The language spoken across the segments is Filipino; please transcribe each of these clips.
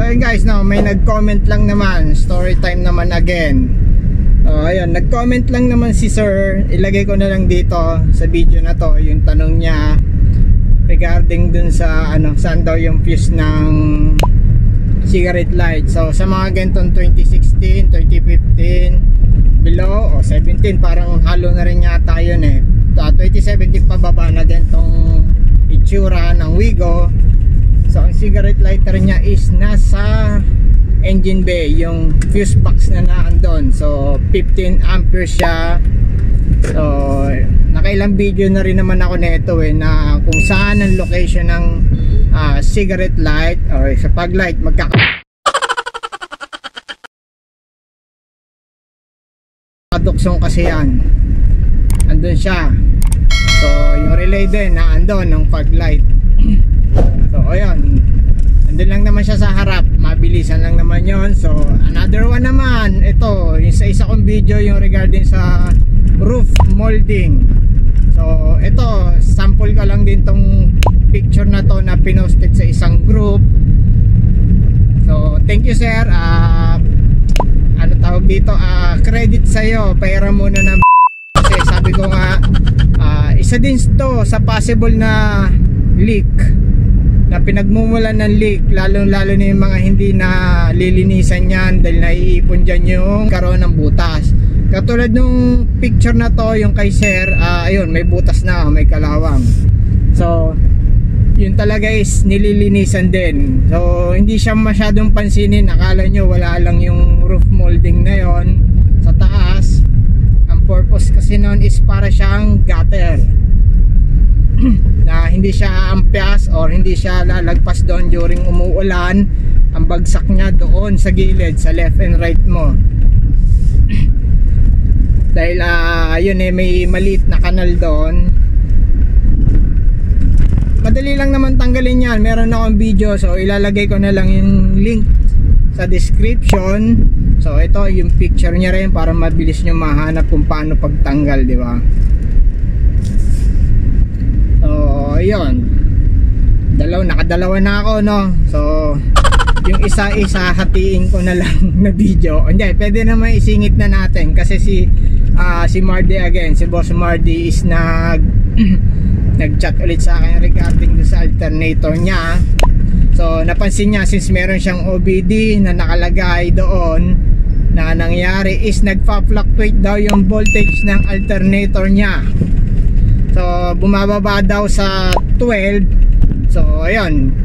ayun guys, no, may nag-comment lang naman, story time naman again. Ayun, nag-comment lang naman si sir. Ilagay ko na lang dito sa video na to yung tanong niya regarding dun sa saan daw yung fuse ng cigarette light. So sa mga gantong 2016, 2015 below o 17, parang halo na rin yata yun 2017 pababa na gantong itsura ng Wigo. So ang cigarette lighter niya is nasa engine bay, yung fuse box na naandun. So 15 amperes siya. So nakailang video na rin naman ako nito na kung saan ang location ng cigarette light or sa pag light magkakaduksong kasi yan, andun siya. So yung relay din na andun ng fog light. So ayun, andun lang naman siya sa harap, mabilisan lang naman yon. So another one naman, ito yung sa isa kong video yung regarding sa roof molding. So ito, sample ko lang din tong picture na to na pinosted sa isang group. So thank you sir, ano tawag dito, credit sa'yo, pera muna ng kasi sabi ko nga isa din to sa possible na leak, na pinagmumulan ng leak, lalo na yung mga hindi na lilinisan yan dahil naiipon dyan yung karoon ng butas. Katulad nung picture na to, yung kay sir, ayun, may butas na, may kalawang. So yun talaga is nililinisan din. So hindi siya masyadong pansinin, akala nyo wala lang yung roof molding na yon sa taas. Ang purpose kasi nun is para siyang gutter na hindi siya aampias or hindi siya lalagpas doon during umuulan. Ang bagsak niya doon sa gilid, sa left and right mo. Dahil yun may maliit na kanal doon. Madali lang naman tanggalin yan, meron akong video, so ilalagay ko na lang yung link sa description. So ito yung picture niya rin para mabilis nyo mahanap kung paano pagtanggal, di ba? So yun, nakadalawa na ako, no? So yung isa hatiin ko na lang na video. Hindi, pwede naman isingit na natin kasi si Mardy again, si Boss Mardy is nag-chat ulit sa akin regarding sa alternator niya. So napansin niya, since meron siyang OBD na nakalagay doon, na nangyari is nagpa-fluctuate daw yung voltage ng alternator niya. So bumababa daw sa 12. So ayun,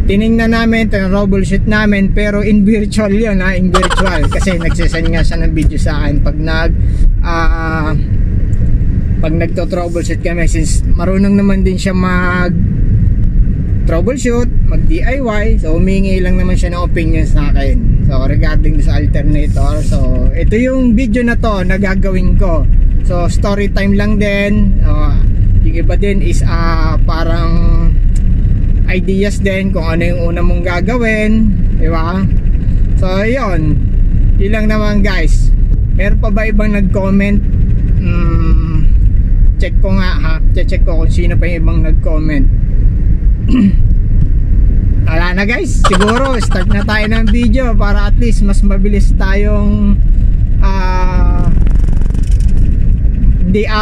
tiningnan namin, troubleshoot namin, pero in virtual yun, in virtual, kasi nagsisend nga siya ng video sa akin pag nagto-troubleshoot kami, since marunong naman din siya mag troubleshoot, mag DIY. So humingi lang naman siya ng opinion sa akin, so regarding sa alternator. So ito yung video na to na gagawin ko. So story time lang din. Yung iba din is parang ideas din kung ano yung una mong gagawin, di ba? So yun lang naman guys. Meron pa ba ibang nag-comment? Check ko nga check ko kung sino pa yung ibang nag-comment. Wala na guys, siguro start na tayo ng video para at least mas mabilis tayong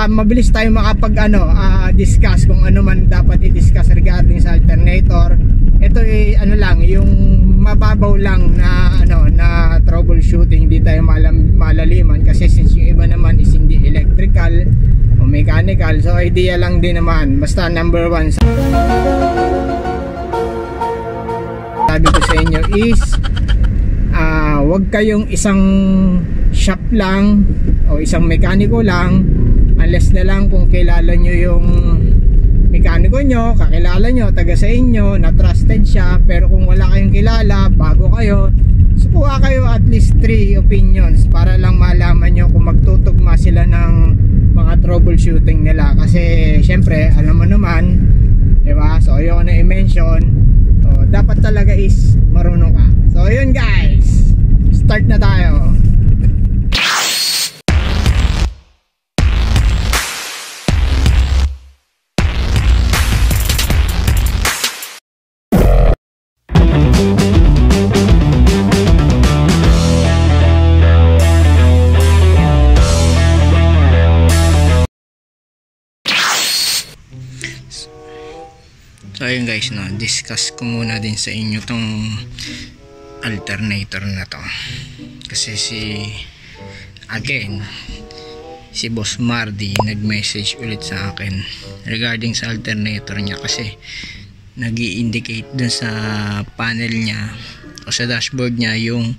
mabilis tayong makapag discuss kung ano man dapat i-discuss regarding sa alternator. Ito lang yung mababaw lang na na troubleshooting, hindi tayo malaliman kasi since yung iba naman is hindi electrical o mechanical. So idea lang din naman, basta number one sabi ko sa inyo is wag kayong isang shop lang o isang mekaniko lang, unless na lang kung kilala nyo yung mekaniko nyo, kakilala nyo, taga sa inyo, na trusted siya. Pero kung wala kayong kilala, bago kayo, sukuha kayo at least 3 opinions para lang malaman nyo kung magtutugma sila ng mga troubleshooting nila. Kasi syempre alam mo naman, diba? So ayoko na i-mention, so dapat talaga is marunong ka. So yun guys, start na tayo. ayun guys, no, discuss ko muna din sa inyo tong alternator na to. Kasi si Boss Mardy nag-message ulit sa akin regarding sa alternator niya, kasi nag-i-indicate dun sa panel niya o sa dashboard niya yung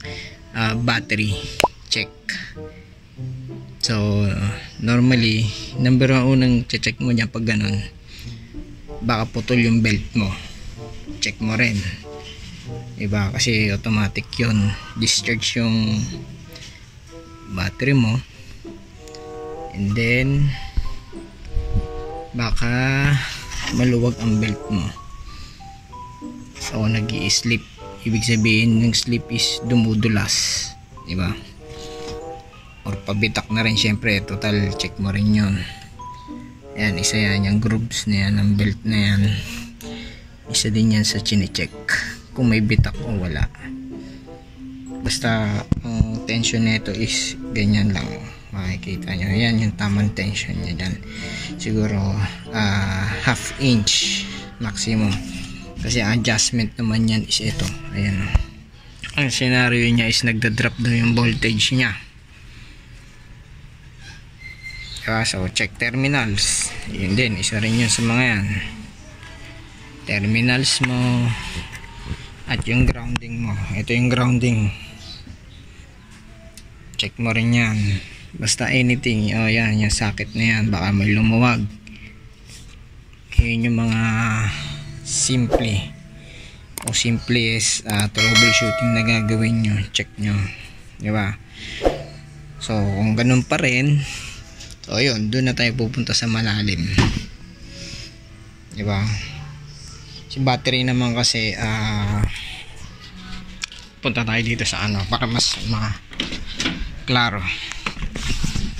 battery check. So normally number 1 unang check mo niya pag ganun, baka putol yung belt mo, check mo rin, diba? Kasi automatic yun, discharge yung battery mo, and then baka maluwag ang belt mo o nag-i-slip. Ibig sabihin ng slip is dumudulas, diba? Or pabitak na rin, syempre total check mo rin yun. Ayan, isa yan, yung grooves na yan ng belt na yan, isa din yan sa chine-check kung may bitak o wala. Basta ang tension nito is ganyan lang, makikita nyo, yan yung tamang tension nya dyan, siguro half inch maximum, kasi ang adjustment naman yan is ito. Ayan, ang scenario nya is nagda-drop daw yung voltage nya. So check terminals, yun din, isa rin yun sa mga yan, terminals mo at yung grounding mo. Ito yung grounding, check mo rin yan. Basta anything, oh yan, yung socket na yan, baka may lumuwag. Yun yung mga simplest troubleshooting na gagawin nyo, check nyo, diba? So kung ganun pa rin, so yun, doon na tayo pupunta sa malalim, diba? Si battery naman kasi punta tayo dito sa para mas klaro.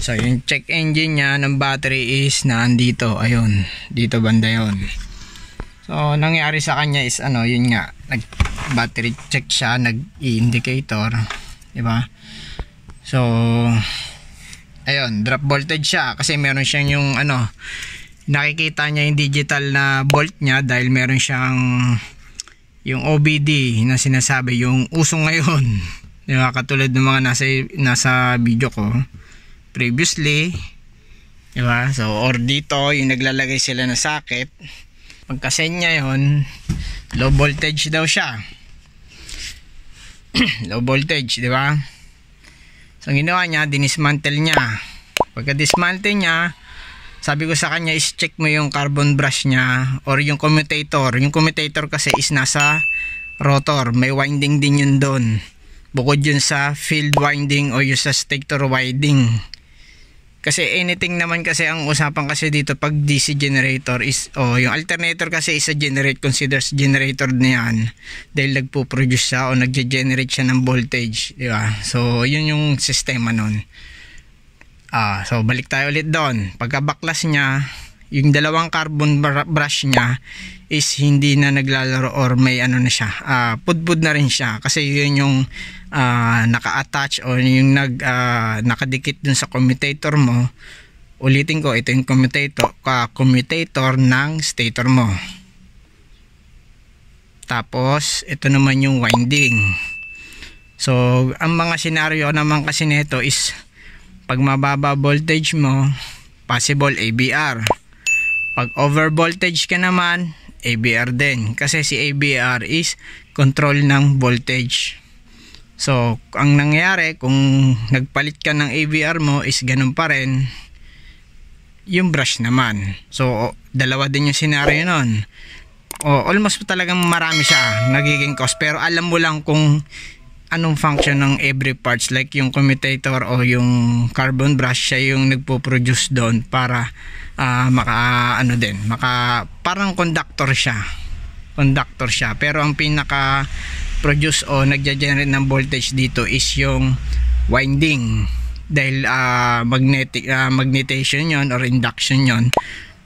So yung check engine nya ng battery is nandito, ayun, dito banda yun. So nangyari sa kanya is yun nga, nag battery check siya, nag-indicator, diba? So ayun, drop voltage siya kasi meron siyang yung nakikita niya yung digital na volt niya, dahil meron siyang yung OBD na sinasabi, yung uso ngayon, diba? Katulad ng mga nasa video ko previously, diba? So or dito yung naglalagay sila na socket, pagka-send niya yun, low voltage daw siya. Low voltage, diba? So ginawa niya, dinismantle niya. Pagka dismantle niya, sabi ko sa kanya is check mo yung carbon brush niya or yung commutator. Yung commutator kasi is nasa rotor, may winding din yun doon, bukod yun sa field winding o yung sa stator winding. Kasi anything naman, kasi ang usapan kasi dito pag DC generator is yung alternator kasi is a considers generator na yan, dahil nagpo-produce siya o nagge-generate siya ng voltage, di ba? So yun yung sistema nun. So balik tayo ulit doon. Pagka baklas niya, yung dalawang carbon brush niya is hindi na naglalaro or may na siya, pudpud na rin siya, kasi yun yung naka-attach o yung nakadikit dun sa commutator mo. Ulitin ko, ito yung commutator ng stator mo. Tapos ito naman yung winding. So ang mga senaryo naman kasi nito is pag mababa voltage mo, possible ABR. Pag over voltage ka naman, ABR din, kasi si ABR is control ng voltage. So ang nangyayari kung nagpalit ka ng ABR mo is ganun pa rin yung brush naman. So dalawa din yung scenario nun. Almost talagang marami siya nagiging cost, pero alam mo lang kung anong function ng every parts, like yung commutator o yung carbon brush, siya yung nagpo-produce doon para parang conductor siya, pero ang pinaka produce o nagja-generate ng voltage dito is yung winding, dahil magnetization yon or induction yon,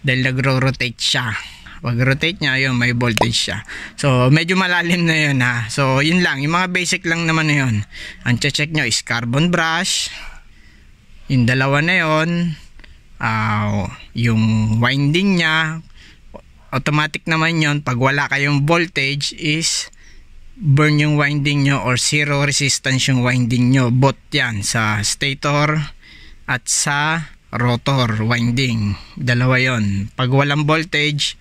dahil nagro-rotate siya. Pag rotate niya, yun, may voltage siya. So medyo malalim na yun, ha. So yun lang, yung mga basic lang naman na yun. Ang check nyo is carbon brush, yung dalawa na yun, yung winding nya, automatic naman yon. Pag wala kayong voltage is burn yung winding nyo or zero resistance yung winding nyo. Both yan, sa stator at sa rotor winding, dalawa yon. Pag walang voltage,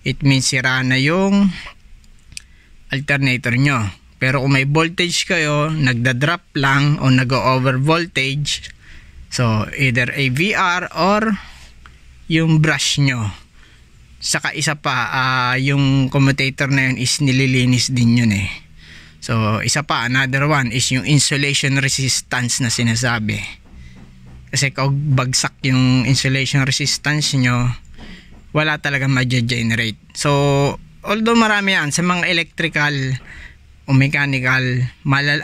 it means sira na yung alternator nyo. Pero kung may voltage kayo, nagda-drop lang o nag-over voltage, so either AVR or yung brush nyo. Saka isa pa, yung commutator na yun is nililinis din yun eh. So isa pa, another one is yung insulation resistance na sinasabi. Kasi kung bagsak yung insulation resistance nyo, wala talaga ma-generate. So although marami yan sa mga electrical o mechanical,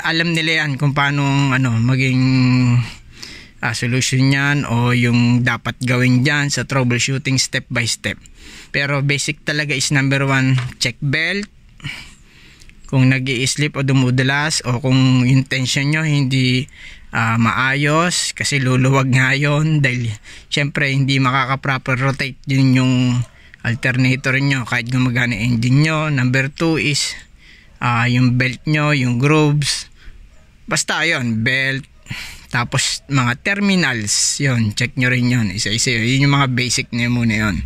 alam nila yan kung paano maging solution yan o yung dapat gawin dyan sa troubleshooting step by step. Pero basic talaga is number 1, check belt kung nag-i-slip o dumudulas, o kung yung tension nyo hindi maayos, kasi luluwag nga yun dahil syempre hindi makaka-proper rotate din yung alternator nyo kahit gumagana engine nyo. Number 2 is yung belt nyo, yung grooves, basta yun, belt, tapos mga terminals, yun, check nyo rin yun, isa-isa yun, yung mga basic na yun muna yun,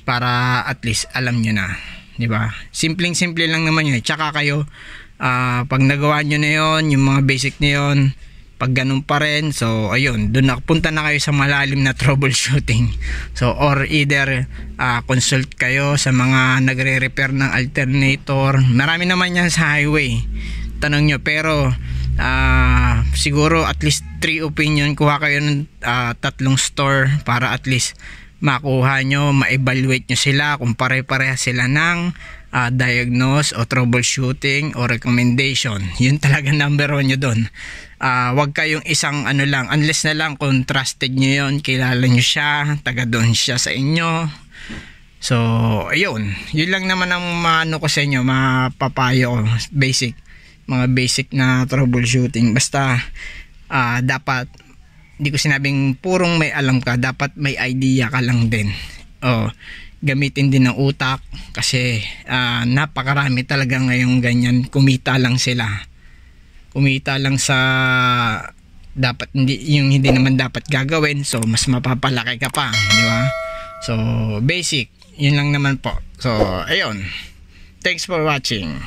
para at least alam nyo na, diba? Simpleng-simple lang naman yun. Tsaka kayo, pag nagawa nyo na yun, yung mga basic na yun, pag ganun pa rin, so ayun, doon punta na kayo sa malalim na troubleshooting. So or either consult kayo sa mga nagre-repair ng alternator. Marami naman yan sa highway, tanong nyo. Pero siguro at least 3 opinion, kuha kayo ng 3 store para at least makuha nyo, ma-evaluate nyo sila kung pare-pareha sila ng diagnose o troubleshooting o recommendation. Yun talaga number 1 nyo doon. Wag kayong isang lang, unless na lang kung trusted nyo yun, kilala nyo siya, taga doon siya sa inyo. So ayun, yun lang naman ang maano ko sa inyo, mapapayo ko, mga basic na troubleshooting. Basta dapat, hindi ko sinabing purong may alam ka, dapat may idea ka lang din. Gamitin din ng utak, kasi napakarami talaga ngayong ganyan, kumita lang sa dapat hindi naman dapat gagawin, so mas mapapalaki ka pa, di ba? So basic, yun lang naman po. So ayun, thanks for watching.